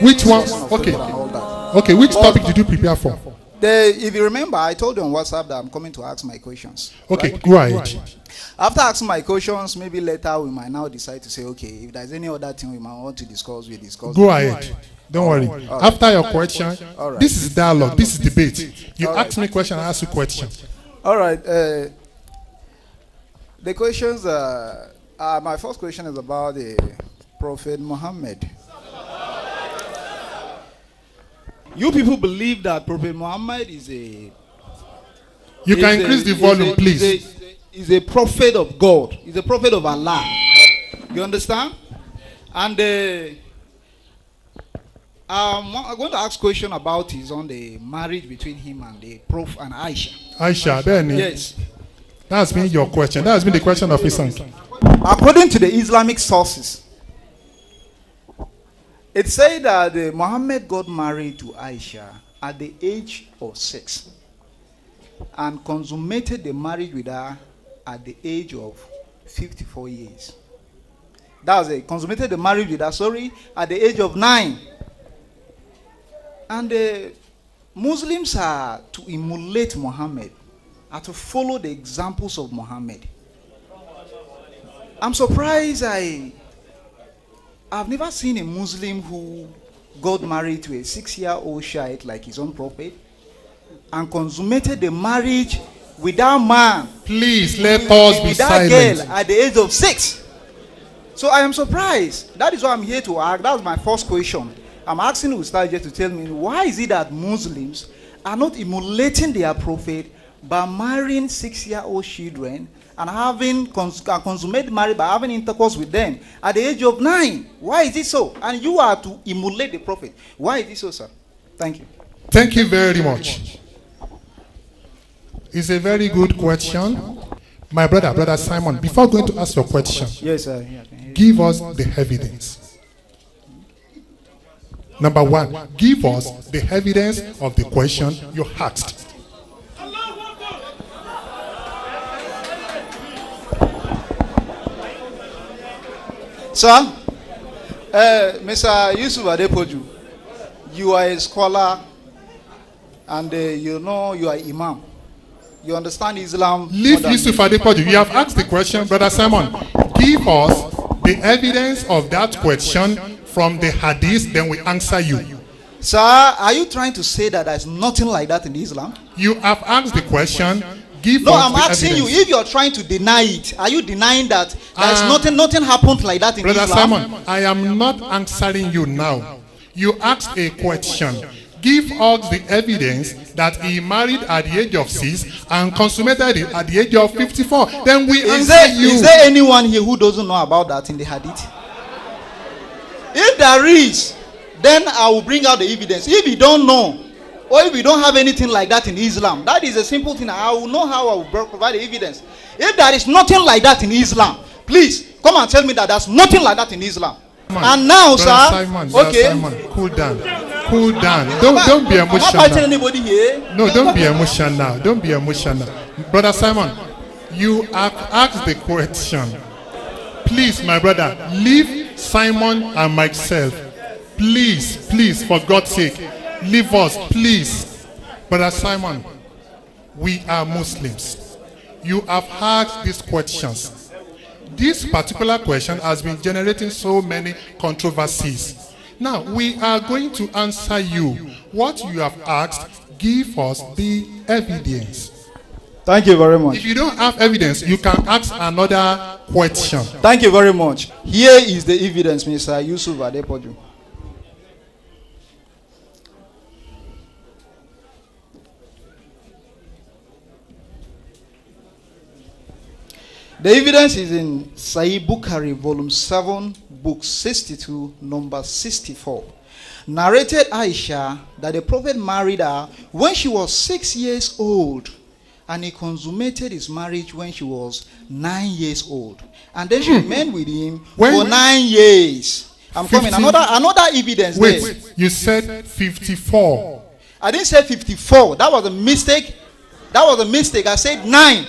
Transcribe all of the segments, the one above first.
Which one? Okay. Okay, which topic did you prepare for? If you remember, I told you on WhatsApp that I'm coming to ask my questions. Okay, right? go ahead. After asking my questions, maybe later we might now decide to say, okay, if there's any other thing we might want to discuss, we discuss. Go ahead. Don't worry. Right. After your question, right. This is dialogue. This is debate. You ask me question, I ask you question. All right. The questions. My first question is about the Prophet Muhammad. You people believe that Prophet Muhammad is a... You can increase the volume, please. Is a prophet of God. He's a prophet of Allah. You understand? And I'm going to ask a question about his on the marriage between him and the Prophet and Aisha. Aisha, then yes. That's been your question. That's been the question of Islam. According to the Islamic sources, it said that Muhammad got married to Aisha at the age of 6 and consummated the marriage with her at the age of 54 years. That was it. Consummated the marriage with her, at the age of 9. And Muslims are to emulate Muhammad, are to follow the examples of Muhammad. I'm surprised I've never seen a Muslim who got married to a 6-year-old child like his own prophet and consummated the marriage with that man. Please let us be silent. That girl at the age of 6. So I am surprised. That is why I'm here to ask. That was my first question. I'm asking Ustadja to tell me, why is it that Muslims are not emulating their prophet by marrying 6-year-old children and having consummated marriage by having intercourse with them at the age of 9? Why is it so? And you are to emulate the prophet. Why is it so, sir? Thank you. Thank you very much. It's a very good question. My brother Simon, before going to ask your question, yes, sir. Give us the evidence. Number 1, give us the evidence of the question you asked. Sir, Mr. Yusuf Adepoju, you are a scholar and you know you are imam. You understand Islam. Leave Yusuf Adepoju. You have asked the question, Brother Simon. Give us the evidence of that question from the hadith, then we answer you. Sir, are you trying to say that there's nothing like that in Islam? You have asked the question. Give no, us I'm the asking evidence. you, if you're trying to deny it, are you denying that there's nothing happened like that in Brother Islam? Simon, I am not answering you now. You asked a question. Give us the evidence that he married at the age of 6 and consummated it at the age of 54. Then we answer you. Is there anyone here who doesn't know about that in the hadith? If there is, then I will bring out the evidence. If you don't know, or if you don't have anything like that in Islam, that is a simple thing. I will know how I will provide the evidence. If there is nothing like that in Islam, please come and tell me that there's nothing like that in Islam. And now, Brother Simon, okay. Simon, cool down. Cool down. Don't be emotional. I'm not fighting anybody here. No, don't be emotional. Don't be emotional. Brother Simon, you have asked the question. Please, my brother, leave Simon and myself. Please, for God's sake, leave us, please. Brother Simon, we are Muslims. You have asked these questions. This particular question has been generating so many controversies. Now, we are going to answer you. What you have asked, give us the evidence. Thank you very much. If you don't have evidence, you can ask another question. Thank you very much. Here is the evidence, Mr. Yusuf Adepoju. The evidence is in Sahih Bukhari, volume 7, book 62, number 64. Narrated Aisha that the Prophet married her when she was 6 years old, and he consummated his marriage when she was 9 years old. And then she remained with him for 9 years. I'm 50, coming. Another evidence. Wait, there. You said 54. I didn't say 54. That was a mistake. I said 9.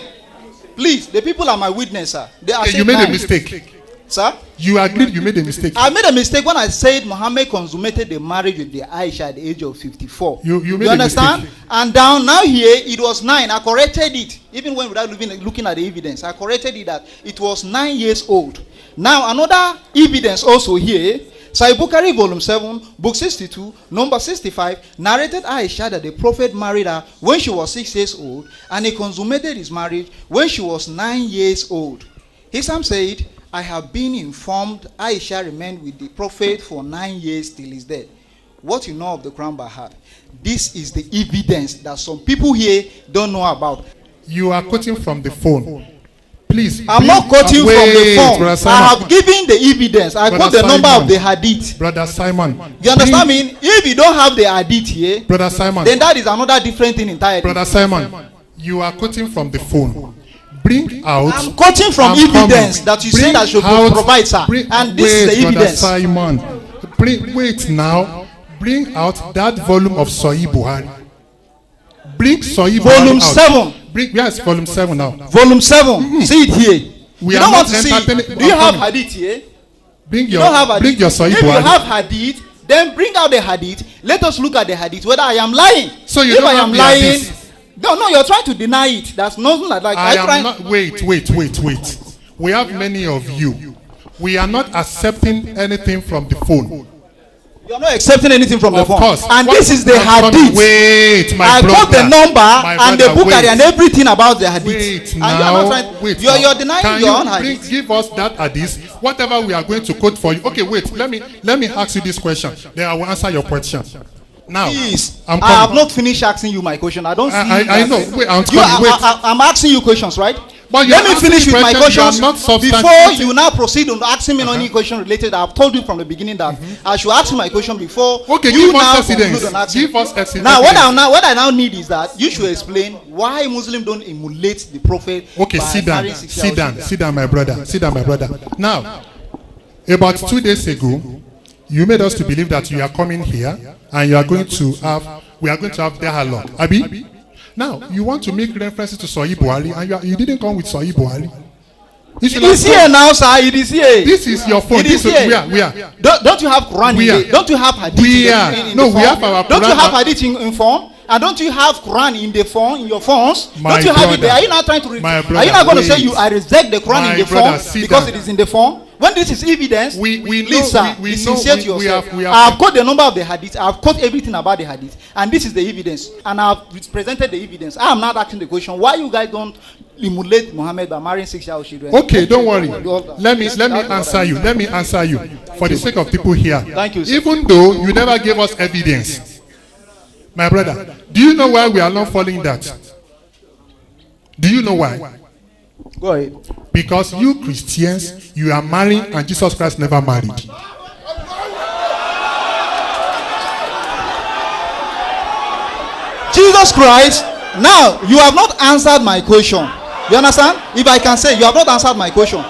Please, the people are my witness, sir. You made 9. A mistake. Sir? You agreed you made a mistake. I made a mistake when I said Muhammad consummated the marriage with the Aisha at the age of 54. You made you understand? a mistake. And down now here it was 9. I corrected it. Even when without looking at the evidence, I corrected it that it was 9 years old. Now another evidence also here. Sahih Bukhari volume 7, book 62, number 65, narrated Aisha that the Prophet married her when she was 6 years old, and he consummated his marriage when she was 9 years old. Hisam said, I have been informed Aisha remained with the Prophet for 9 years till his death. What you know of the Quran by heart. This is the evidence that some people here don't know about. You are quoting from the phone. Please. I'm not quoting from the phone. I have given the evidence. I quote the number of the hadith. Brother Simon. You understand me? If you don't have the hadith here, Brother Simon, then that is another different thing entirely. Brother Simon, you are quoting from the phone. Bring out. I'm quoting from evidence that you say that should provide, sir. And this is the evidence. Simon, wait now. Bring out that volume of Sahih Bukhari. Bring Sahih volume Bukhari 7. Yes, volume 7 now. Volume 7. See it here. We you don't want to see it. Do you have hadith here? Bring your Sahih Bukhari. If you have hadith, then bring out the hadith. Let us look at the hadith whether I am lying. So you if don't I am have lying, hadith. No, you're trying to deny it. That's nothing like that. I am not. Wait. We have many of you. We are not accepting anything from the phone. You're not accepting anything from the phone. Of course. And this is the hadith. Wait, my brother. I got the number and the Bukhari and everything about the hadith. Wait now. You're denying your own hadith. Give us that hadith. Whatever we are going to quote for you. Okay, wait. Let me ask you this question. Then I will answer your question. Now, please, I have not finished asking you my question. I don't see. I know. Wait, I'm asking you questions, right? But let me finish with my questions before you now proceed on asking me any question related. I've told you from the beginning that I should ask you my question before you now conclude on asking. Give us evidence. Now, what I now need is that you should explain why Muslims don't emulate the Prophet. Okay, sit down, my brother. Now, about 2 days ago, you made us to believe that you are coming here and we are going to have dialogue. Abi? Now, you want to make references to Sahih Bukhari and you didn't come with Sahih Bukhari. It is here now, sir. It is here. This is your phone. It is here. Where? Don't you have Quran in there? Don't you have hadith in the phone? We have our Quran. Don't you have hadith in phone? And don't you have Quran in the phone, in your phones? Don't you have it there? Are you not trying to are you not going to say I reject the Quran in the phone because it is in the phone? When this is evidence, please, sir, be sincere to yourself. I have got the number of the hadith. I have got everything about the hadith, and this is the evidence. And I have presented the evidence. I am not asking the question why you guys don't emulate Muhammad by marrying 6-year-old children. Okay, don't worry. Let me answer you. Let me answer you for the sake of people here. Thank you, sir. Even though you never gave us evidence, my brother, do you know why we are not following that? Do you know why? Go ahead. Because you Christians, you are marrying and Jesus Christ never married. Jesus Christ, now you have not answered my question. You understand? If I can say, you have not answered my question.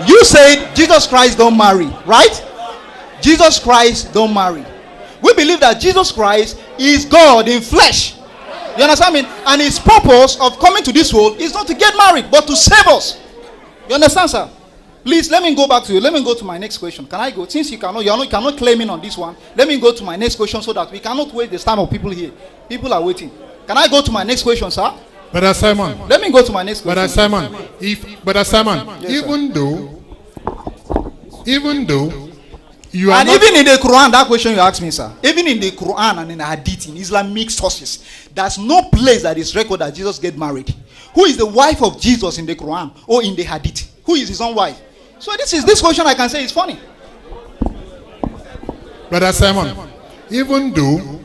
You said Jesus Christ don't marry, right? Jesus Christ don't marry. We believe that Jesus Christ is God in flesh. You understand me? And his purpose of coming to this world is not to get married, but to save us. You understand, sir? Please, let me go back to you. Let me go to my next question. Can I go? Since you cannot claim in on this one, let me go to my next question so that we cannot waste the time of people here. People are waiting. Can I go to my next question, sir? Brother Simon. Let me go to my next question. Brother Simon, yes, even though you are even in the Quran, that question you asked me, sir. Even in the Quran and in the Hadith, in Islamic sources, there's no place that is recorded that Jesus get married. Who is the wife of Jesus in the Quran or in the Hadith? Who is his own wife? So this question I can say is funny. Brother Simon, even though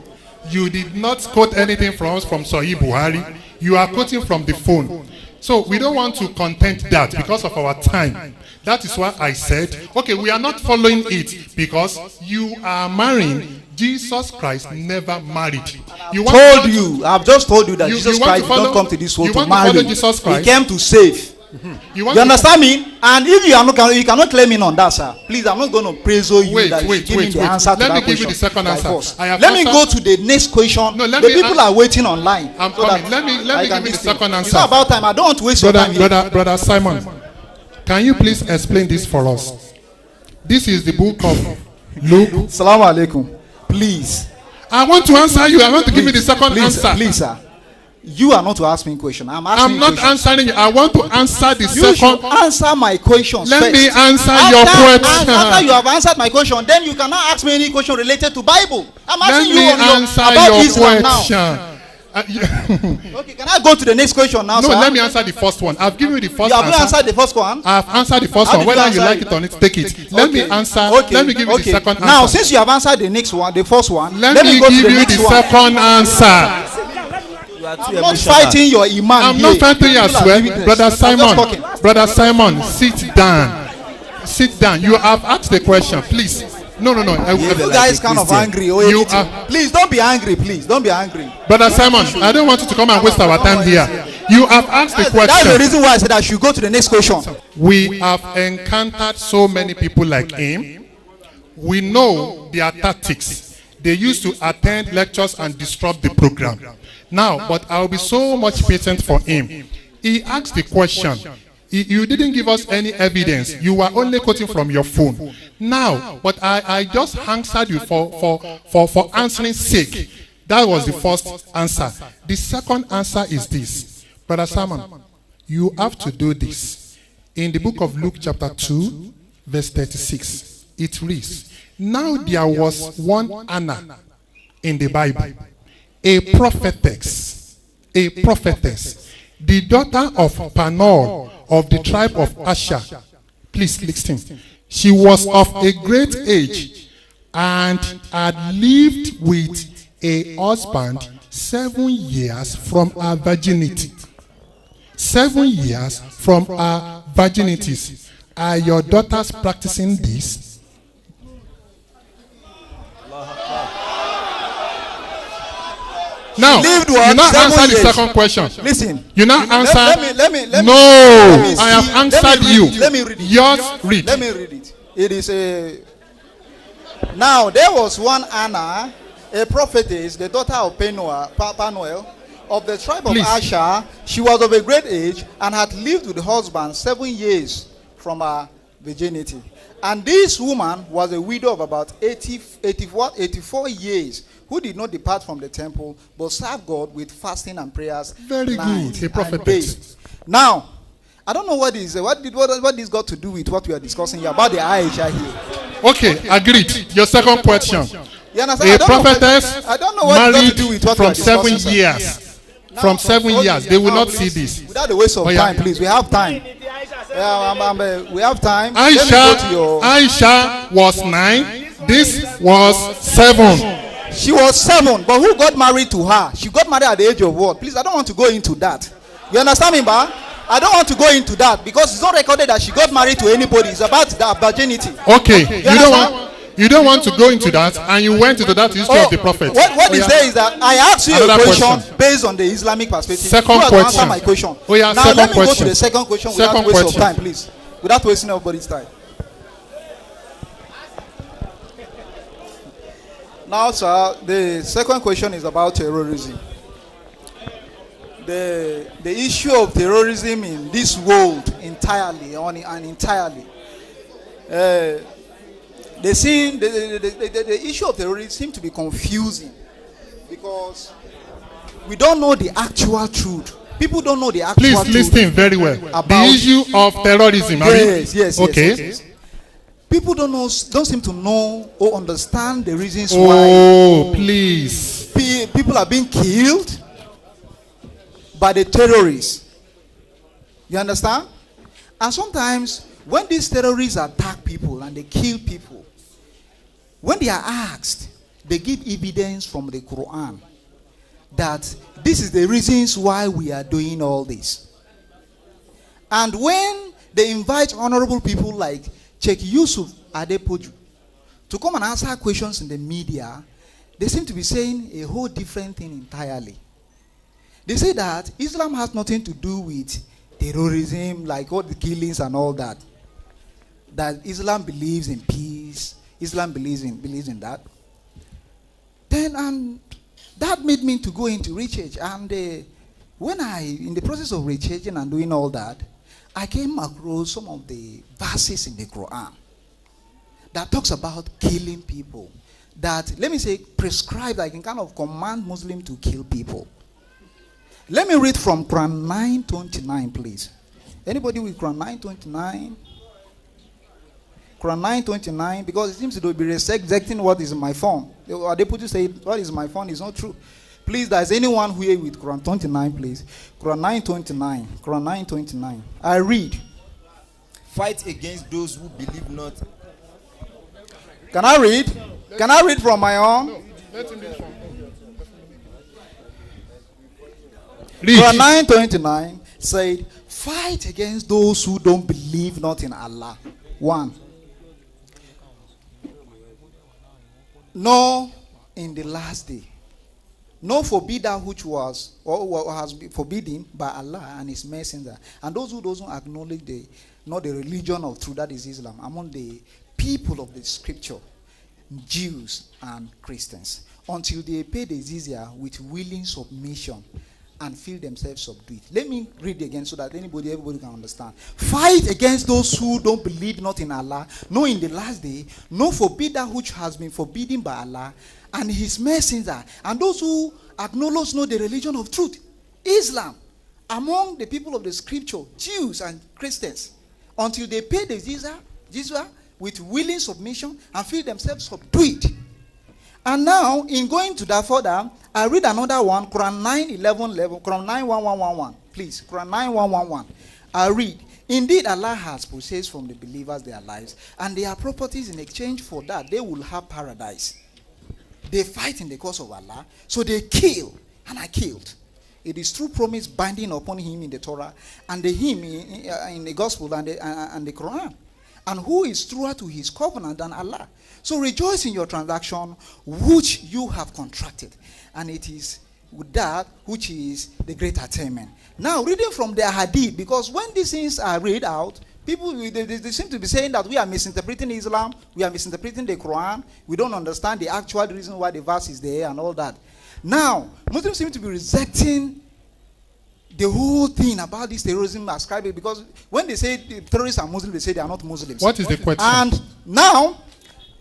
you did not quote anything from us from Sahih Bukhari, you are quoting from the phone. So we don't want to content that because of our time. That is why I said, okay, we are not following it because you are marrying. Jesus Christ never married. I've just told you that Jesus Christ don't come to this world to marry. He came to save. You understand me? And if you cannot claim in on that, sir, please, I'm not going to praise you. Let me give you the second answer. Let me go to the next question. The people are waiting online. I'm coming. Let me give you the second answer. It's not about time. I don't want to waste your time. Brother Simon, can you please explain this for us? This is the book of Luke. Salaam alaikum. Please. I want to answer you. I want to give you the second answer. Please, sir. You are not to ask me a question. I'm not answering you. I want to answer the you second. Should answer my questions. Let first. me answer your question. After you have answered my question, then you cannot ask me any question related to Bible. I'm asking Let me answer your Islam question. now. Okay, can I go to the next question now, no, sir? Let me answer the first one. I've given you the first You have answer. answered the first one? I've answered the first one. Whether you like it or not, take it. Let me answer. Okay. Let me give you the second answer. Now, since you have answered the next one, the first one, let me go give to the you next the one. second answer. I'm not fighting your imam. I'm not fighting you as well. Brother Simon, sit down. Sit down. You have asked the question. Please. No. You guys kind of angry. Please don't be angry. Please don't be angry. Brother Simon, I don't want you to come and waste our time here. You have asked the question. That's the reason why I said I should go to the next question. We have encountered so many people like him. We know their tactics. They used to attend lectures and disrupt the program. Now, but I'll be so much patient for him. He asked the question. You didn't give us any evidence. You were only quoting from your phone. Now, but I just answered you for answering sake. That was the first answer. The second answer is this. Brother Simon, you have to do this. In the book of Luke chapter 2, verse 36, it reads, now there was one Anna in the Bible, a prophetess, the daughter of Panoah of the tribe of Asher. Please listen. She was of a great age and had lived with a husband 7 years from her virginity. 7 years from her virginities. Are your daughters practicing this? Now, you now answer the second question. Listen. You now answer. Let me I have answered you. Let me read it. Yours, read. Let me read it. It is a. Now, there was one Anna, a prophetess, the daughter of Panoel, of the tribe of Asher. She was of a great age and had lived with her husband 7 years from her virginity. And this woman was a widow of about 84 years, who did not depart from the temple, but served God with fasting and prayers. Very good. A prophetess. Now, I don't know what this got to do with what we are discussing here about the Aisha here. Okay, agreed. Your second question. You understand? A prophetess I don't know what married to do with what from we are 7 discussing, years. Now, from 7 years. They will not see this. Without a waste of time, please. We have time. We have time. Aisha was 9. This was 7. She was 7, but who got married to her? She got married at the age of what? Please, I don't want to go into that. You understand me, ba? I don't want to go into that because it's not recorded that she got married to anybody. It's about the virginity. Okay, you don't want to go into that, and you went into that history of the prophet. What is there is that I asked you a question based on the Islamic perspective. Second question. Answer my question. Now let me go to the second question without waste of time, please. Without wasting everybody's time. Now, sir, the second question is about terrorism. The issue of terrorism in this world entirely. The issue of terrorism seems to be confusing because we don't know the actual truth. People don't know the actual truth. Please listen very well. The issue of terrorism. Yes. Okay. Yes. People don't seem to know or understand the reasons why. Oh, please. People are being killed by the terrorists. You understand? And sometimes when these terrorists attack people and they kill people, when they are asked, they give evidence from the Quran that this is the reasons why we are doing all this. And when they invite honorable people like Sheikh Yusuf Adepoju to come and answer questions in the media, they seem to be saying a whole different thing entirely. They say that Islam has nothing to do with terrorism, like all the killings and all that. That Islam believes in peace. Islam believes in that. Then that made me to go into research. And when in the process of researching and doing all that, I came across some of the verses in the Quran. that talks about killing people. That, let me say, prescribe, like, can kind of command Muslim to kill people. Let me read from Quran 9:29, please. Anybody with Quran 9:29? Quran 9:29, because it seems to be rejecting what is in my phone. Are they put to say what is my phone is not true? Please, there's anyone here with Quran 29, please. Quran 9:29. Quran 9:29. I read. Fight against those who believe not. Can I read? Can I read from my own? No, let him read from Quran 9:29 said, fight against those who don't believe not in Allah. 1. No, in the last day. No, forbid that which was or has been forbidden by Allah and His Messenger. And those who doesn't acknowledge the religion of truth, that is Islam, among the people of the scripture, Jews and Christians, until they pay the jizya with willing submission and feel themselves subdued. Let me read again so that everybody can understand. Fight against those who don't believe not in Allah, no in the last day, no forbid that which has been forbidden by Allah and His Messenger, and those who acknowledge not the religion of truth, Islam, among the people of the scripture, Jews and Christians, until they pay the jizya with willing submission and feel themselves subdued. And now, in going to that further, I read another one, Quran 9:11, Quran 9:1111. Please, Quran 9:1111. I read, indeed Allah has purchased from the believers their lives and their properties. In exchange for that, they will have paradise. They fight in the cause of Allah, so they kill, and I killed. It is true promise binding upon him in the Torah and the hymn in the Gospel and the Quran. And who is truer to his covenant than Allah? So rejoice in your transaction which you have contracted, and it is with that which is the great attainment. Now, reading from the hadith, because when these things are read out, people they seem to be saying that we are misinterpreting Islam, we are misinterpreting the Quran, we don't understand the actual reason why the verse is there and all that. Now, Muslims seem to be rejecting the whole thing about this terrorism ascribed, because when they say the terrorists are Muslims, they say they are not Muslims. What is the question? And now,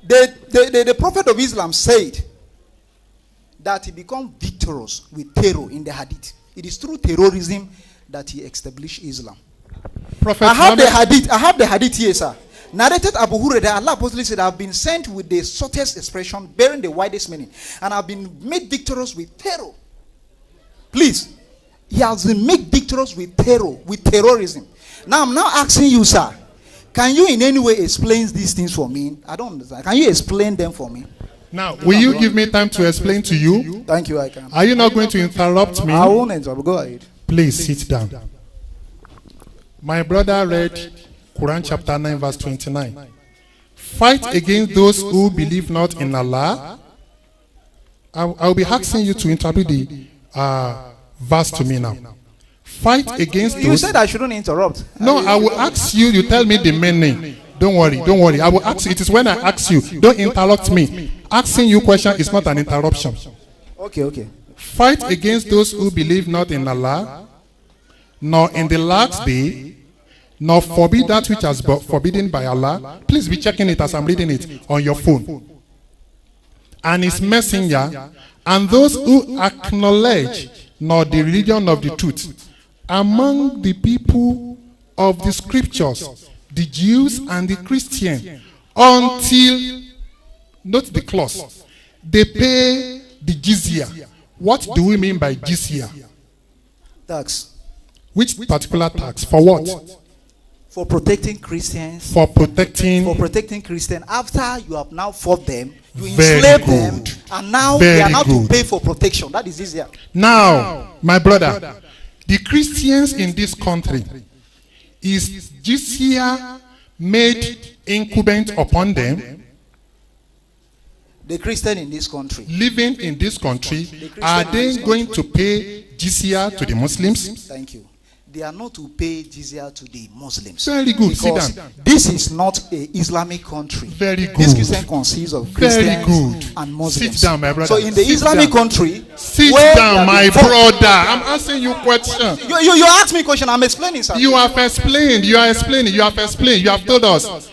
the Prophet of Islam said that he became victorious with terror in the hadith. It is through terrorism that he established Islam. Prophet I have Muhammad, I have the hadith here, sir. Narrated Abu Hurairah, Allah apostles said, I have been sent with the shortest expression, bearing the widest meaning, and I have been made victorious with terror. Please. He has been made victorious with terror, with terrorism. Now I'm now asking you, sir, can you in any way explain these things for me? I don't understand. Can you explain them for me? now, will you give me time to explain to you? Thank you, I can. Are you not going to interrupt me? I won't interrupt. Go ahead. Please sit down. My brother read Quran chapter 9 verse 29. Fight against those who believe not in Allah. I'll be asking you to interpret the verse to me now. Fight against those. You said I shouldn't interrupt. No, I will ask you. You tell me the meaning. Don't worry. Don't worry. I will ask you. It is when I ask you. Don't interrupt me. Asking you question is not an interruption. Okay. Fight against those who believe not in Allah, nor in the last day, nor forbid that which has been forbidden by Allah. Please be checking it as I'm reading it on your phone. And His messenger, and those who acknowledge nor the religion of the truth, among the people of the scriptures, the Jews and the Christians, until, note the clause, they pay the jizya. What do we mean by jizya? Tax. Which particular tax? For what? For protecting Christians. For protecting Christians. After you have now fought them, you Very enslave good. them, and now Very they are now good. to pay for protection. That is easier. Now, my brother, the Christians in this country, is jizya made incumbent upon them? The Christian in this country, Living in this country, are they going to pay jizya to the Muslims? thank you, they are not to pay jizya to the Muslims. Very good. Sit Because down. this is not an Islamic country. Very This good. Christian consists of Very Christians good. and Muslims. Sit down, my brother. So in the Sit Islamic down. country, Sit where down, they my are being fought- brother. I'm asking you question. You asked me a question. I'm explaining, sir. You have explained. You are explaining. You have explained. You have told us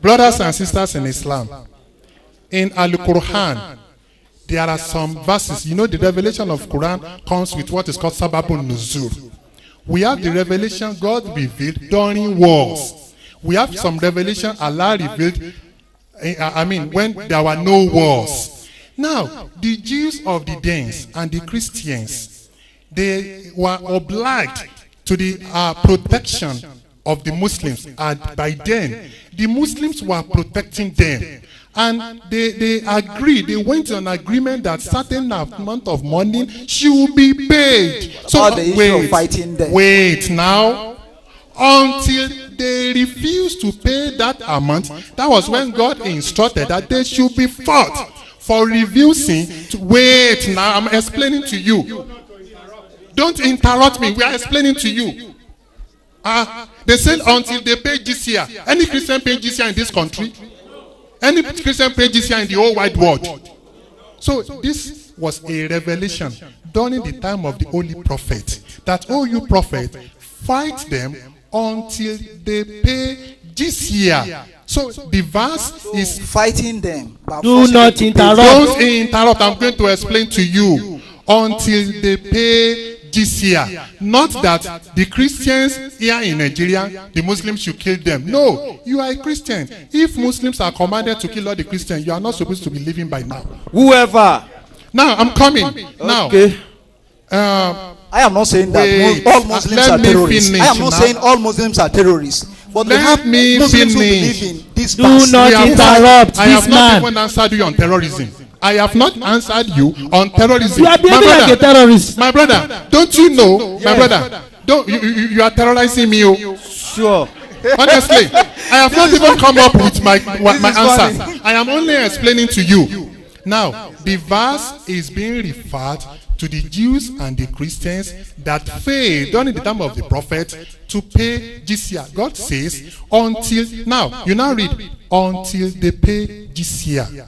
Brothers and sisters in Islam, in Al-Quran, there are some verses. You know, the revelation of Quran comes with what is called Sababun Nuzul. We have the revelation God revealed during wars. We have some revelation Allah revealed, when there were no wars. Now, the Jews of the days and the Christians, they were obliged to the protection of the Muslims. And by then, the Muslims were protecting them. And they agreed, they went to an agreement that certain amount of money should be paid. So wait now, until they refused to pay that amount, that was when God instructed that they should be fought for refusing to wait now. I'm explaining to you. Don't interrupt me. We are explaining to you. They said until they pay jizya. Any Christian pay jizya in this country? Any Christian pay jizya in the whole wide world? So this was a revelation during the time of the Holy Prophet. That, oh, you prophet, fight them until they pay jizya. So the verse is fighting them. Do not interrupt. Don't interrupt. I'm going to explain to you. Until they pay jizya. Not that the Christians here in Nigeria, the Muslims should kill them. No, you are a Christian. If Muslims are commanded to kill all the Christians, you are not supposed to be living by now. Whoever. Now, I'm coming. Now. Okay. I am not saying that all Muslims are terrorists. I am not saying all Muslims are terrorists. But let me Muslims who finish. believe in this Do not interrupt I have this not man. even answered you on terrorism. I have not answered you on terrorism. You are behaving like a terrorist. My brother, don't you know, my brother, don't you are terrorizing me. Oh. Sure. Honestly, I have not even come up with my answer. I am only explaining to you. Now, the verse is being referred to the Jews and the Christians that failed during the time of the prophet to pay jizya. God says, until, now, you now read, until they pay jizya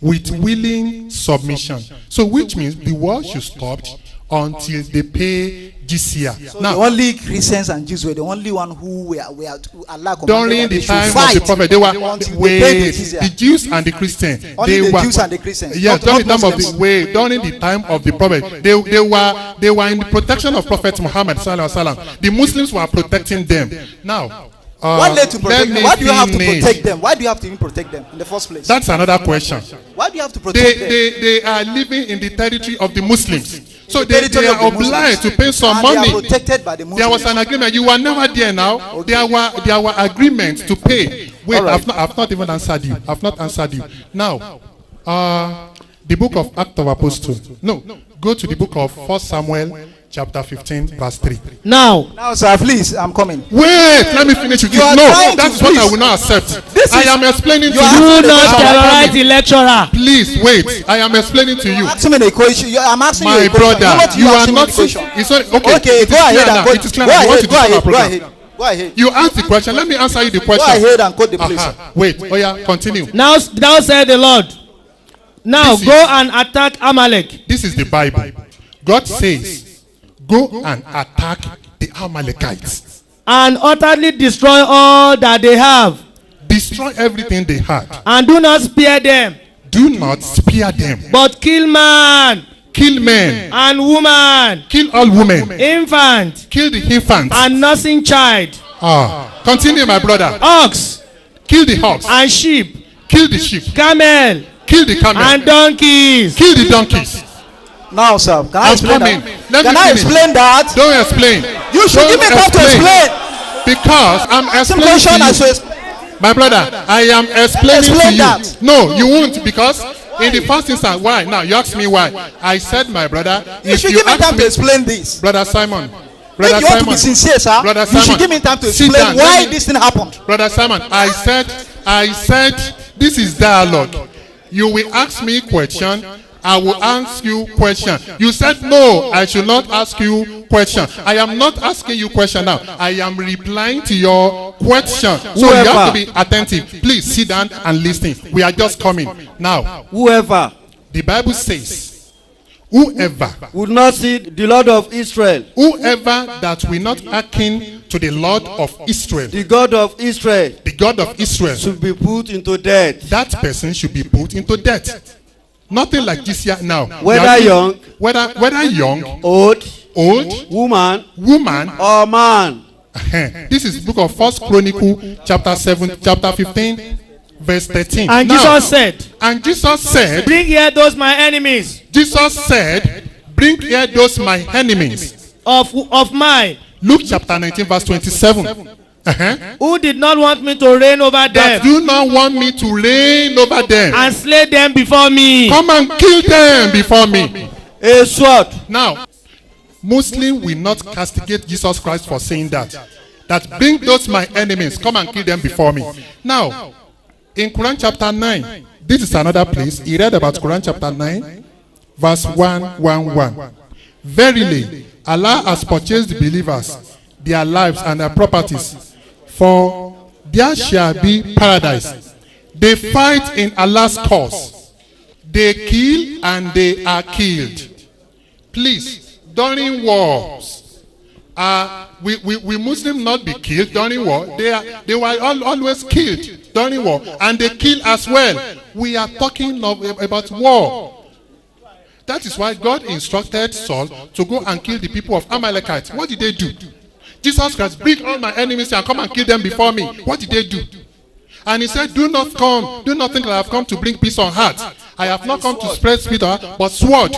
with willing submission. So, which means the war should stop until they pay jizya. So now, the only Christians and Jews were the only one who were Allah commanded during the time of the prophet, they were the Jews and the Christians. Only they the were, Jews and the Christians. yes, during the time of Muslims. during the time of the prophet, they were in the protection of Prophet Muhammad sallallahu alaihi wasallam. The Muslims were protecting them. Now, what led to protect them? Why do you have to protect them? Why do you have to even protect them in the first place? That's another question. Why do you have to protect them? They are living in the territory of the Muslims. So they are the obliged to pay some and money. They are protected by the Muslims. There was an agreement. You were never there now. Okay. There were agreements to pay. Wait, right. I've not even answered you. I've not answered you. Now, the book of Acts of Apostles. No, go to the book of 1 Samuel chapter 15 verse 3. Now, sir, please, I'm coming. Wait, let me finish with you. No, that's what I will not accept. I am explaining to you. do not terrorize the lecturer. Please wait. I am explaining to you. Ask me a question. I'm asking My you a question. brother, you are not. It's not okay. Okay, go ahead and quote. It is clear now. Go ahead. You ask the question. Let me answer you the question. Go ahead and quote the place. Wait. Oh yeah. Continue. Now said the Lord. Now go and attack Amalek. This is the Bible. God says, go and attack the Amalekites and utterly destroy all that they have. Destroy everything they had. And do not spare them. Do not spare them. But kill man. Kill men. And woman. Kill all women. Infant. Kill the infant. And nursing child. Continue, my brother. Ox. Kill the ox. And sheep. Kill the sheep. Camel. Kill the camel. And donkeys. Kill the donkeys. Now, sir, can I explain that? Can I explain that? Don't explain. You should give me time to explain. Because I'm explaining to you. My brother, I am explaining to you. That. No, you won't, because in the first instance, why? Now, you ask me why. I said, my brother, you should give me time to explain this. Brother Simon. If you want to be sincere, sir, you should give me time to explain why this thing happened. Brother Simon, I said, this is dialogue. You will ask me question, I will ask you question. You said no, I should not ask you question. I am not asking you question now. I am replying to your question. So you have to be attentive. Please sit down and listen. We are just coming. Now, whoever. The Bible says, Whoever would not see the Lord of Israel, that will not hearken to the Lord of Israel, the God of Israel, should be put into death. That person should be put into death. Nothing like this here now. Whether young, old, woman, or man. This is book of 1 Chronicle, chapter 15, verse 13. And Jesus said, bring here those my enemies. Jesus said, bring here those my enemies. Of mine. Luke chapter 19, verse 27. Who did not want me to reign over them. That do not want me to reign over them. And slay them before me. Come and kill them before me. A sword. Now, Muslim will not castigate Jesus Christ for saying that. That bring those my enemies, come and kill them before me. Now, in Quran chapter 9, this is another place. He read about Quran chapter 9, verse 111. Verily, Allah has purchased the believers, their lives and their properties, for there shall be paradise. They fight in Allah's cause. They kill and they are killed. Please, during wars, will Muslims not be killed during war? They were always killed during war, and they kill as well. We are talking about war. That is why God instructed Saul to go and kill the people of Amalekites. What did they do? Jesus Christ, bring all my enemies and come and kill them before me. What did they do? And he said, do not think that I have come to bring peace on earth. I have not come to spread peace on earth, but sword.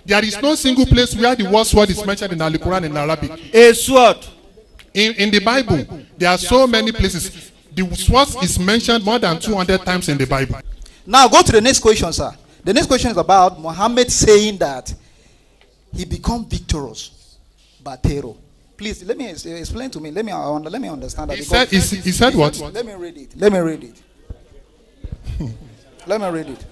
There is no single place where the word sword is mentioned in the Quran in Arabic. A sword. In the Bible, there are so many places. The sword is mentioned more than 200 times in the Bible. Now go to the next question, sir. The next question is about Muhammad saying that he become victorious by terror. Please, let me explain to me. Let me understand that. He said what? Let me read it. Let me read it.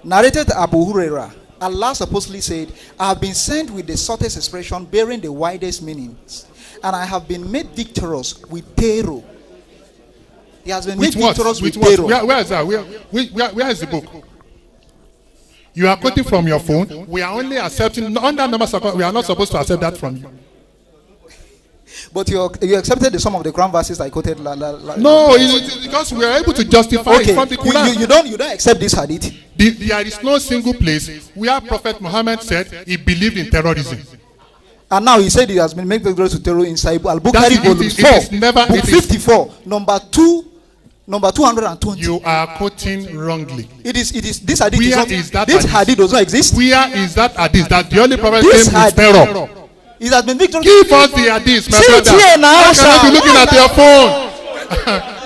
Narrated Abu Huraira, Allah supposedly said, I have been sent with the shortest expression bearing the widest meanings, and I have been made victorious with terror. He has been made victorious with terror. Where is that? Where is the book? You are quoting from your phone. We are only accepting under number. We are not supposed to accept that from you. But you accepted some of the Quran verses I quoted. No, it's because we are able to justify it from the Quran. You don't accept this hadith. There is no single place where Prophet Muhammad said he believed in terrorism. And now he said he has been made victorious to terror in Sahih Al-Bukhari volume 4, book 54, number 220. You are quoting wrongly. It is this hadith. Where is that this hadith does not exist. Where is that hadith? That the only prophet came with terror. It has been victorious. Give us the hadith, my brother. How can I be looking at your phone?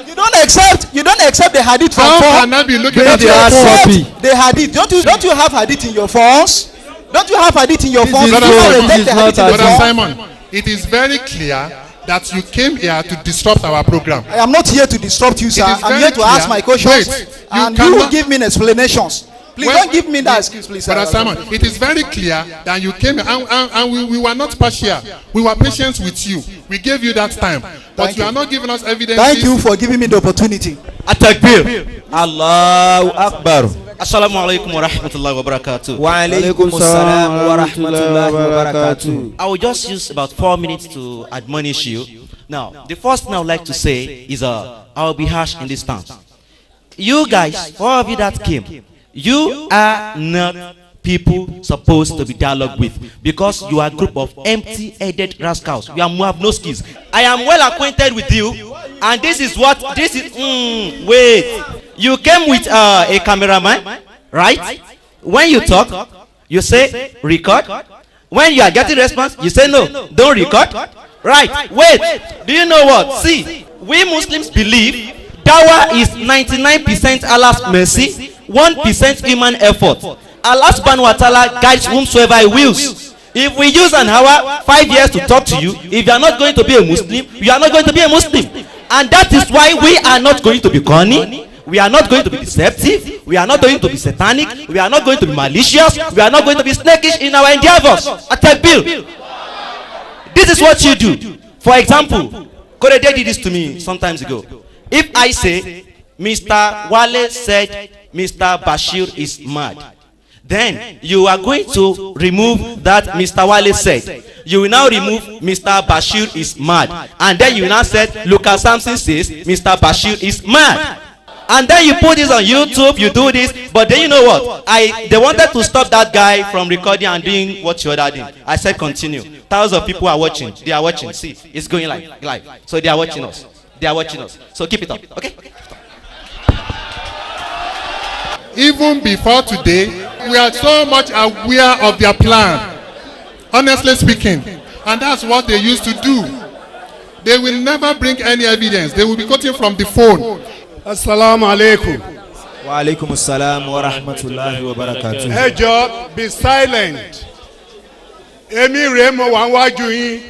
You don't accept the hadith from phone. How can I be looking at your phone? The hadith. Don't you have hadith in your phones? Don't you have hadith in your phones? Brother Simon, it is very clear that you came here to disrupt our program. I am not here to disrupt you, sir. I'm here to ask my questions. And you will give me explanations. Please don't give me that excuse, please. Brother Simon, it is very clear that you came here, and we were not partial. We were patient with you. We gave you that time. But you are not giving us evidence. Thank you for giving me the opportunity. Atakbir. Allahu Akbar. Assalamu alaikum wa rahmatullahi wa barakatuh. Wa alaikum assalam wa rahmatullahi wa barakatuh. I will just use about 4 minutes to admonish you. Now, the first thing I would like to say is I will be harsh in this stance. You guys, 4 of you that came, you are not people supposed to be dialogued with, because you are a group of empty-headed rascals. You have no skills. I am well acquainted with you, and this is wait. You came with a cameraman, right? When you talk, you say record. When you are getting response, you say no, don't record. Right? Wait. Do you know what? See, we Muslims believe dawah is 99% Allah's mercy, 1% human effort. Allah subhanahu wa ta'ala guides whomsoever he wills. If we use an hour, 5 years to talk to you, if you are not going to be a Muslim, you are not going to be a Muslim. And that is why we are not going to be corny. We are not going to be deceptive. We are not going to be satanic. We are not going to be malicious. We are not going to be snakish in our endeavors. Atakbir. This is what you do. For example, Korede did this to me some times ago. If I say, Mr. Wale said Mr. Bashir is mad. Then you are going to remove that Mr. Wale said. You will now remove Mr. Bashir is mad. And then you will now say Lucas Samson says Mr. Bashir is mad. And then you put this on YouTube, you do this, but then you know what? They wanted to stop that guy from recording and doing what you ordered him. I said continue. Thousands of people are watching. They are watching. See, it's going live. So they are watching us. They are watching us. So keep it up. Okay? Even before today, we are so much aware of their plan, honestly speaking. And that's what they used to do. They will never bring any evidence. They will be quoting from the phone. Assalamu alaikum. Wa alaikum assalam wa rahmatullahi wa barakatuh. Hey Job, be silent. Èmi rè mo wà níwájú yín.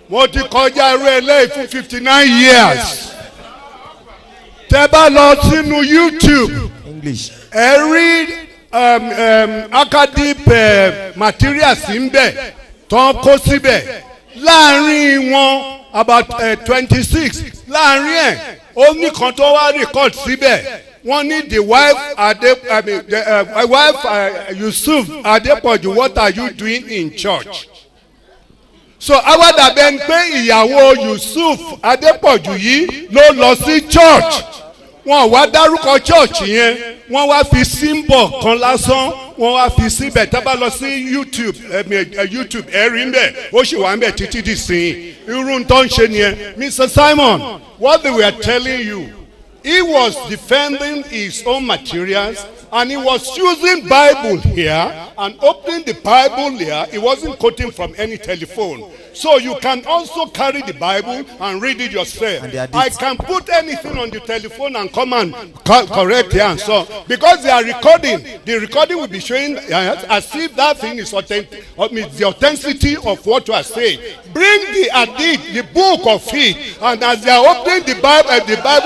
Mo ti kọjá irú eléyìí fún 59 years. Tẹ́ bá lọ sínú YouTube. English. Ẹ rí academic materials ńbẹ̀ tó ń kó síbẹ̀. Láàárín wọn about 26. Láàárín ẹ̀ ó ní kan tó wá record síbẹ̀. Wọ́n ní the wife Yusuf Adepoju, what are you doing in church? So awádàbẹ̀ ń pé ìyàwó Yusuf Adepoju yìí ló lọ sí church. Wọ́n wá dárúkọ church yẹn, wọ́n wá fi symbol kan lásán, wọ́n wá fi síbẹ̀. Tá bá lọ sí YouTube ẹ̀rí ń bẹ̀, ó sì wà ń bẹ̀ títí di sìn. Irú tó ń ṣe nìyẹn. Mr. Simon, what they were telling you, he was defending his own materials and he was using Bible here and opening the Bible here. He wasn't quoting from any telephone. So you can also carry the Bible and read it yourself. I can put anything on the telephone and come and correct here and so. Because they are recording, the recording will be showing as if that thing is authentic, the authenticity of what you are saying. Bring the hadith, the book of it, and as they are opening the Bible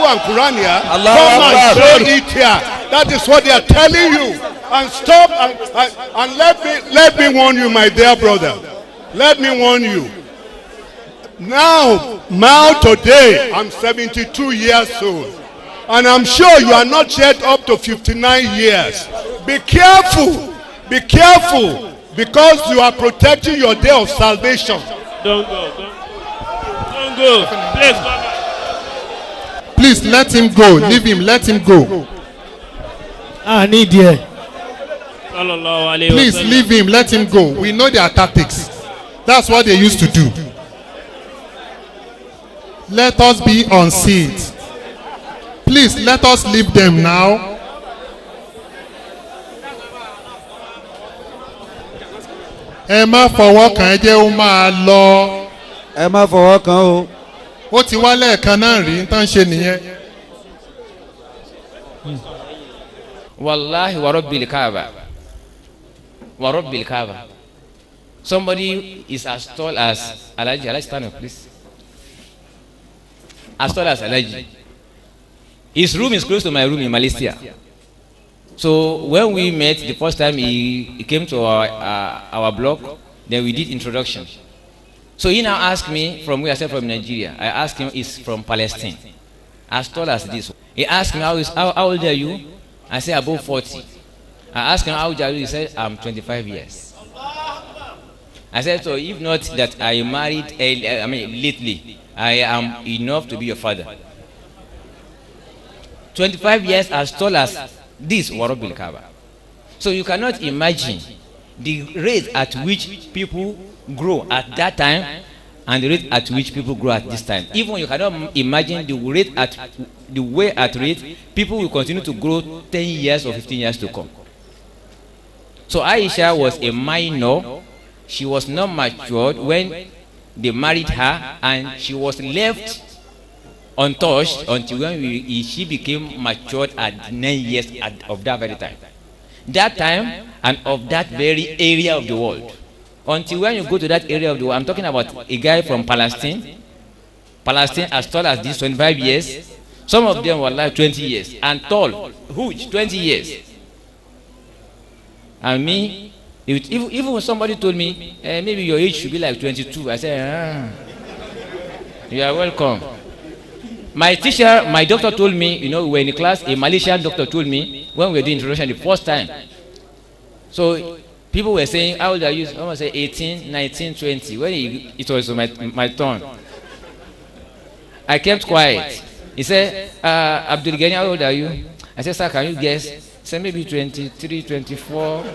and Quran here, come and show it here. That is what they are telling you. And stop and let me warn you, my dear brother. Let me warn you. Now today, I'm 72 years old. And I'm sure you are not yet up to 59 years. Be careful. Be careful. Because you are protecting your day of salvation. Don't go. Don't go. Please go back. Please let him go. Leave him. Let him go. Need here. Please leave him. Let him go. We know their tactics. That's what they used to do. Let us be on seat. Please let us leave them now. Ẹ má fọwọ́ kàn, ẹ jẹ́ ó máa lọ. Ẹ má fọwọ́ kàn o. Ó ti wá lẹ́ẹ̀kan náà rí tán ṣe nìyẹn. Wallahi wa rabbil Kaaba. Wa rabbil Kaaba. Somebody is as tall as Alhaji, stand up, please. As tall as Alhaji. His room is close to my room in Malaysia. So when we met the first time, he came to our block. Then we did introduction. So he now asked me from where. I said from Nigeria. I asked him, he's from Palestine. As tall as this. He asked me, how old are you? I said above 40. I asked him, how old are you? He said, I'm 25 years. I said, so if not that I married, lately, I am enough to be your father. 25 years as tall as this Warabil Kaaba. So you cannot imagine the rate at which people grow at that time and the rate at which people grow at this time. Even you cannot imagine the way at rate people will continue to grow 10 years or 15 years to come. So Aisha was a minor. She was not matured when they married her, and she was left untouched until when she became matured at 9 years of that very time. That time and of that very area of the world. Until when you go to that area of the world, I'm talking about a guy from Palestine. Palestine as tall as this, 25 years. Some of them were like 20 years. And tall, huge, 20 years. And me, even when somebody told me, maybe your age should be like 22, I said, you are welcome. My teacher, my doctor told me, we were in a class, a Malaysian doctor told me, when we were doing introduction the first time. So people were saying, how old are you? Someone say 18, 19, 20. When it was my turn, I kept quiet. He said, Abdul Ghani, how old are you? I said, sir, can you guess? He said, maybe 23, 24.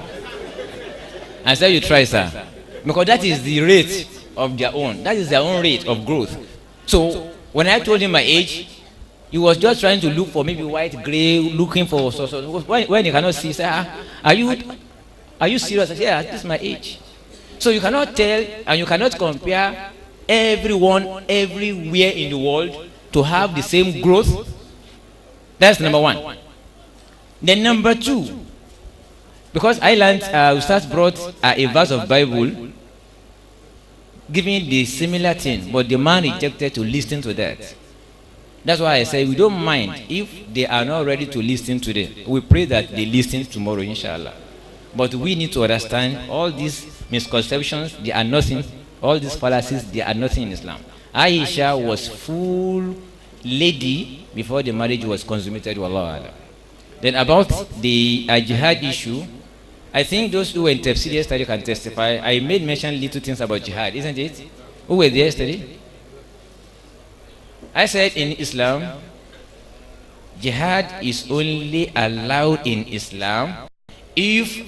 I said, you try, sir. Because that is the rate of their own. That is their own rate of growth. So when I told him my age, he was just trying to look for maybe white, gray, looking for so. When he cannot see, he said, are you serious? I said, yeah, this is my age. So you cannot tell and you cannot compare everyone everywhere in the world to have the same growth. That's number one. Then number two, because I learned, Ustaz brought a verse of Bible giving the similar thing, but the man rejected to listen to that. That's why I say we don't mind if they are not ready to listen today. We pray that they listen tomorrow, inshallah. But we need to understand all these misconceptions, they are nothing. All these fallacies, they are nothing in Islam. Aisha was full lady before the marriage was consummated. Wallahu alam. Then about the jihad issue, I think those who were in tafsir yesterday can testify. I made mention little things about jihad, isn't it? Who were there yesterday? I said in Islam, jihad is only allowed in Islam if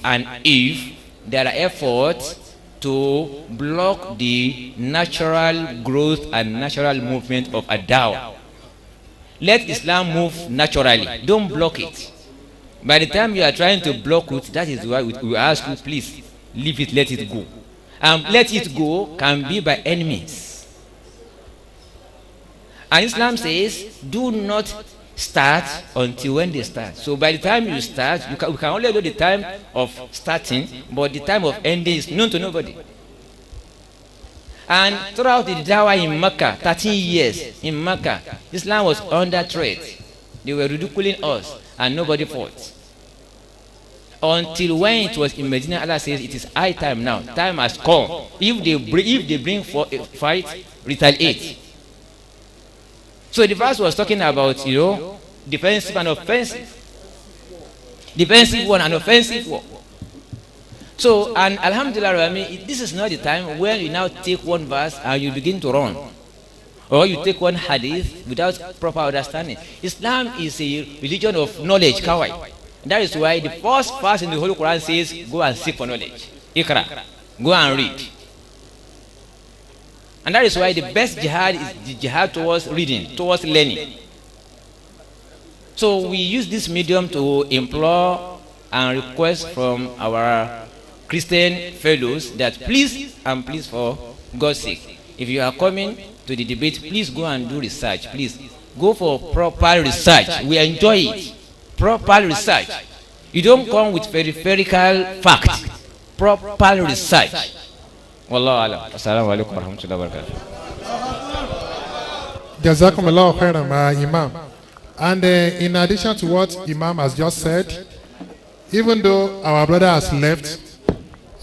there are efforts to block the natural growth and natural movement of a dawah. Let Islam move naturally. Don't block it. By the time you are trying to block it, that is why we ask you, please, leave it, let it go. Let it go can be by enemies. And Islam says, do not start until when they start. So by the time you start, we can only know the time of starting, but the time of ending is known to nobody. And throughout the dawah in Mecca, 13 years in Mecca, Islam was under threat. They were ridiculing us, and nobody fought. Until when it was in Medina, Allah says it is high time now. Time has come. If they bring fight, retaliate. So the verse was talking about, defensive and offensive. Defensive one and offensive one. So, and Alhamdulillah, this is not the time when you now take one verse and you begin to run. Or you take one hadith without proper understanding. Islam is a religion of knowledge, kawai. That is why the first verse in the Holy Quran says, go and seek for knowledge. Ikra. Go and read. And that is why the best jihad is the jihad towards reading, towards learning. So we use this medium to implore and request from our Christian fellows that please and please for God's sake, if you are coming to the debate, please go and do research. Please go for proper research. We enjoy it. Proper research. You don't come with peripheral facts. Proper research. Wallahu alam. Assalamu alaikum warahmatullahi wabarakatuh. Jazakumullahu khairan, Imam. And in addition to what Imam has just said, even though our brother has left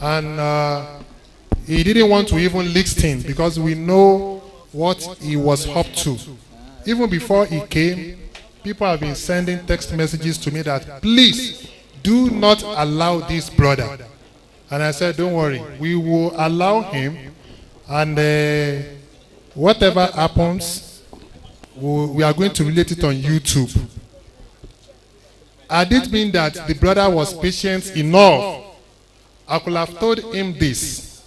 and he didn't want to even listen because we know what he was up to. Even before he came, people have been sending text messages to me that please do not allow this brother. And I said, don't worry, we will allow him, and whatever happens, we are going to relate it on YouTube. I did mean that the brother was patient enough. I could have told him this.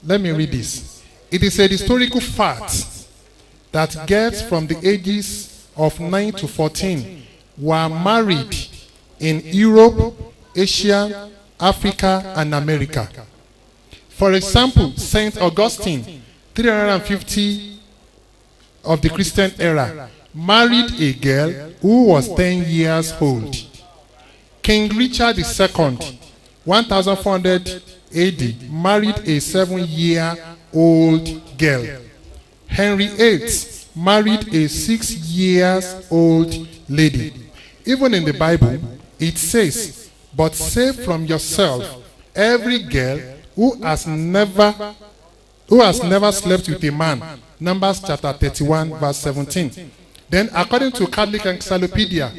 Let me read this. It is a historical fact that girls from the ages of 9 to 14 were married in Europe, Asia, Africa, and America. For example, Saint Augustine, 350 of the Christian era, married a girl who was 10 years old. King Richard II, 1400 AD, married a 7-year-old girl. Henry VIII married a 6-year-old lady. Even in the Bible, it says, but save from yourself every girl who has never slept with a man. Numbers chapter 31, verse 17. Then according to Catholic Encyclopedia,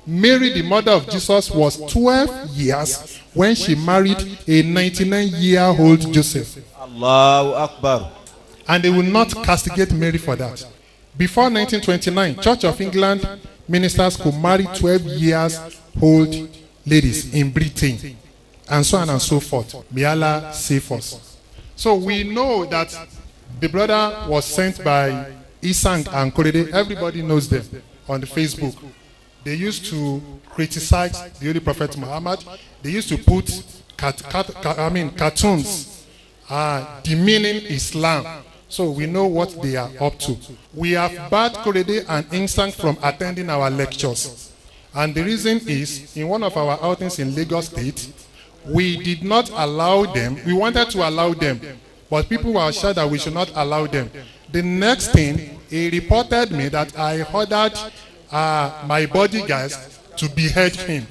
Mary, the mother of Jesus, was 12 years when she married a 99-year-old Joseph. Allahu Akbar. And they will not castigate Mary for that. Before 1929, Church of England ministers could marry 12-year-old ladies in Britain, and so on and so forth. May Allah save us. So we know that the brother was sent by Isang and Korede. Everybody knows them on the Facebook. They used to criticize the Holy Prophet Muhammad. They used to put cartoons demeaning Islam. So we know what they are up to. We have barred Korede and Insang from attending our lectures. And the reason is, in one of our outings in Lagos State, we did not allow them. We wanted to allow them, but people were sure that we should not allow them. The next thing, he reported me that I ordered my bodyguards to behead him.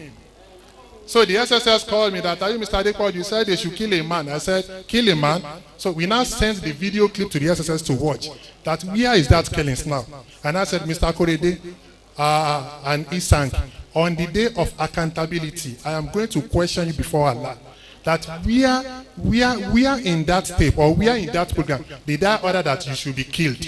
So the SSS called me that, are you Mr. Adequate? You said they should kill a man. I said, kill a man? So we now sent the video clip to the SSS to watch. That where is that killings now? And I said, Mr. Korede and Isang, on the day of accountability, I am going to question you before Allah. That we are in that tape, or we are in that program, did I order that you should be killed?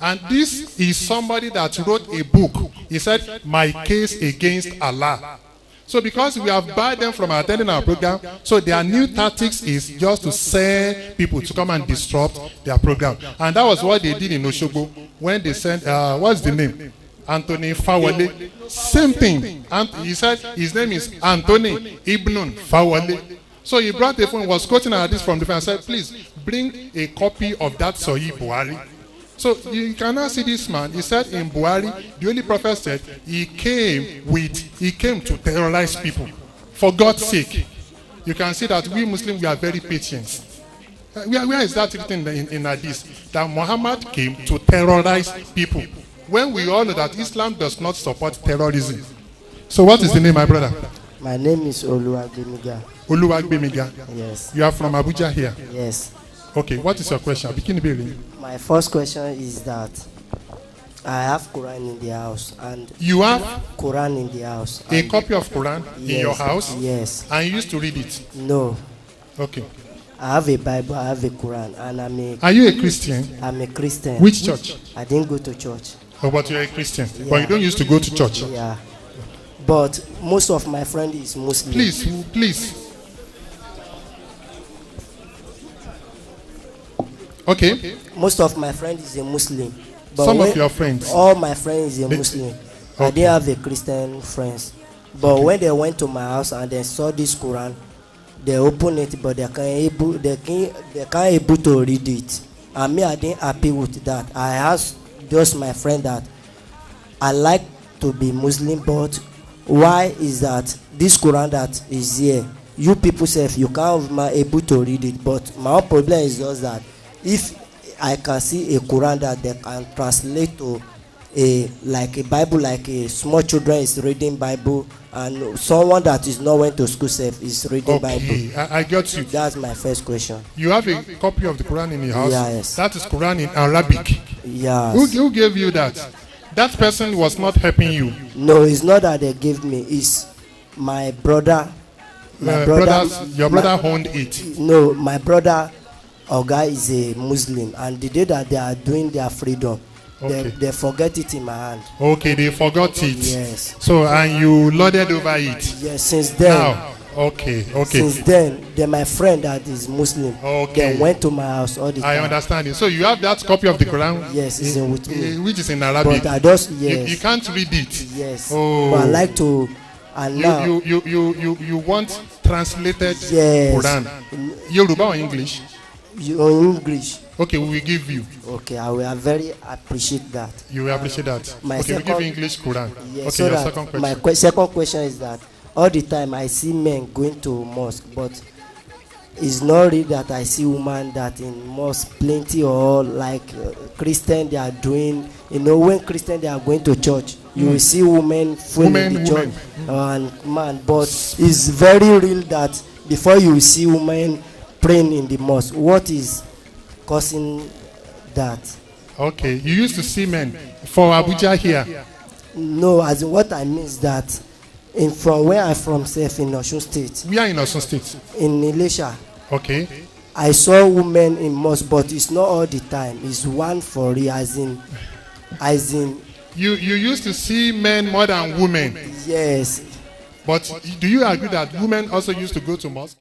And this is somebody that wrote a book. He said, my case against Allah. So because we have barred them from attending our program, so their new tactics is just to send people to come and disrupt their program. And that was what they did in Oshogbo when they sent, what's the name? Anthony Fawale. Same thing. And he said his name is Anthony Ibn Fawale. So he brought the phone, was quoting this from the phone and said, please bring a copy of that Sahih Buhari. So you cannot see this man. He said in Buhari, the Holy Prophet said he came to terrorize people. For God's sake. You can see that we Muslims, we are very patient. Where is that written in Hadith? That Muhammad came to terrorize people. When we all know that Islam does not support terrorism. So what is the name, my brother? My name is Oluwagbemiga. Oluwagbemiga. Yes. You are from Abuja here? Yes. Okay, what is your question? My first question is that I have Quran in the house, and you have Quran in the house. A copy of Quran in your house? Yes. And you used to read it? No. Okay. I have a Bible, I have a Quran, and I'm a... Are you a Christian? I'm a Christian. Which church? I didn't go to church. Oh, but you're a Christian. Yeah. But you don't used to go to church. Yeah. But most of my friends is Muslim. Please. Okay. Most of my friends is a Muslim. But some of your friends? All my friends is a Muslim. Okay. I didn't have a Christian friends. But when they went to my house and they saw this Quran, they opened it, but they can't able to read it. And me, I didn't happy with that. I asked just my friend that I like to be Muslim, but why is that this Quran that is here, you people say you can't be able to read it, but my problem is just that if I can see a Quran that they can translate to like a Bible, like a small children is reading Bible, and someone that is not went to school safe is reading Bible. I got you. That's my first question. You have a copy of the Quran in your house? Yes. That is Quran in Arabic? Yes. Who gave you that? That person was not helping you? No, it's not that they gave me. It's my brother. Your brother owned it? No, my brother Oga is a Muslim, and the day that they are doing their freedom, okay, they forget it in my hand. Okay, they forgot it. Yes. So, and you loaded over it? Yes, since then. Now, okay. Since then, my friend that is Muslim, they went to my house all the time. I understand it. So you have that copy of the Quran? Yes, it's in with me. Which is in Arabic? But I just, yes. You can't read it? Yes. Oh. But I like to, and now. You want translated yes. Quran? Yoruba or English? English. Okay, we will give you. Okay, I will very appreciate that. You will appreciate that. My okay, we give you English Quran. Yes, okay, so your second question. My second question is that all the time I see men going to mosque, but it's not really that I see women that in mosque plenty, or like Christian they are doing. You know, when Christian they are going to church, you will see women full in the church and man. But it's very real that before you see women praying in the mosque, what is causing that? Okay, you used to see men for Abuja here. No, as in what I mean is that from where I from sef in Osun State, We are in Osun State. in Ilesha. Okay. I saw women in mosque, but it's not all the time. It's one for real, as in You used to see men more than women. yes. But do you agree that women also used to go to mosque?